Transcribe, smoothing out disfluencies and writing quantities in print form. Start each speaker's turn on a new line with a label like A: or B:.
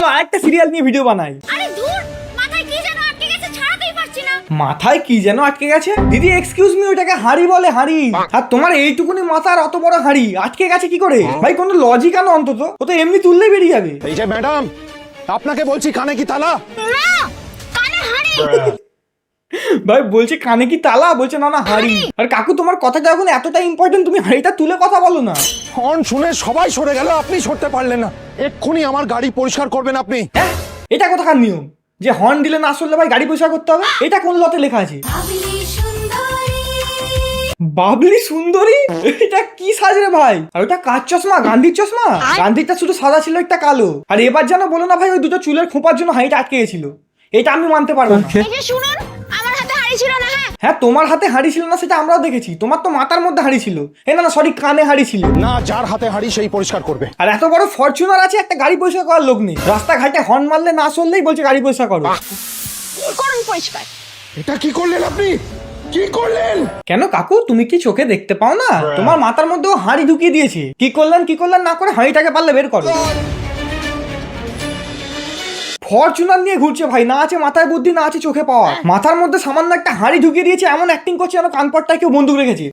A: চলো আরেকটা সিরিয়াল নিয়ে ভিডিও বানাই।
B: আরে ধুর, মাথায় কি যেন আটকে গেছে, ছাড়াতেই পারছি না।
A: মাথায় কি যেন আটকে গেছে? দিদি এক্সকিউজ মি, ওটাকে হাঁড়ি বলে, হাঁড়ি। আর তোমার এইটুকুনি মাথার অত বড় হাঁড়ি আটকে গেছে কি করে? ভাই কোনো লজিক আনো অন্তত, ও তো এমনি তুললেই বেরিয়ে যাবে।
C: এই যে ম্যাডাম, আপনাকে বলছি কানে কি তালা?
B: না, কানে হাঁড়ি।
A: ভাই বলছে কানে কি তালা, বলছে না না হাঁড়ি। আর কাকু তোমার কথাটা এখন এতটা ইম্পর্টেন্ট, তুমি হাঁড়িটা তুলে কথা বলো না।
C: হর্ন শুনে সবাই সরে গেল, আপনি সরতে পারলেন না। এক্ষুনি আমার গাড়ি পরিষ্কার করবেন আপনি।
A: হ্যাঁ, এটা কোথাকার নিয়ম যে হর্ন দিলে না আসলে ভাই গাড়ি পরিষ্কার করতে হবে? এটা কোন লতে লেখা আছে? বাবলি সুন্দরী? এটা কি সাজ রে ভাই? আর ওটা কার চশমা? গান্ধীর চশমা? গান্ধীরটা শুধু সাদা ছিল, একটা কালো। আর এবার জানো বলো না ভাই, ওই দুটো চুলের খোঁপার জন্য হাঁড়িটা আটকে গেছিল। এটা আমি মানতে পারবো না।
B: এই যে শুনুন, আমার হাতে হাঁড়ি ছিল না। হ্যাঁ,
A: হ্যাঁ তোমার হাতে হাঁড়ি ছিল না সেটা আমরাও দেখেছি, তোমার তো মাথার মধ্যে হাঁড়ি ছিল। না না সরি, কানে হাঁড়ি ছিল।
C: না, যার হাতে হাঁড়ি সেই পরিষ্কার করবে।
A: আর এত বড় ফরচুনার আছে, একটা গাড়ি পরিষ্কার করার লোক নেই। রাস্তাঘাটে হর্ন মারলে না চললেই বলছে গাড়ি পরিষ্কার করো।
B: করুন পরিষ্কার।
C: এটা কি করলেন আপনি? কি করলেন?
A: কেন কাকু, তুমি কি চোখে দেখতে পাও না? তোমার মাথার মধ্যেও হাঁড়ি ঢুকিয়ে দিয়েছে। কি করলেন না করে হাঁড়িটাকে পারলে বের করো। ফরচুনার নিয়ে ঘুরছে ভাই, না আছে মাথায় বুদ্ধি, না আছে চোখে পাওয়া। মাথার মধ্যে সামান্য একটা হাঁড়ি ঢুকিয়ে দিয়েছে, এমন অ্যাক্টিং করছে যেন কানপটটায় কেউ বন্দুক রেখেছে।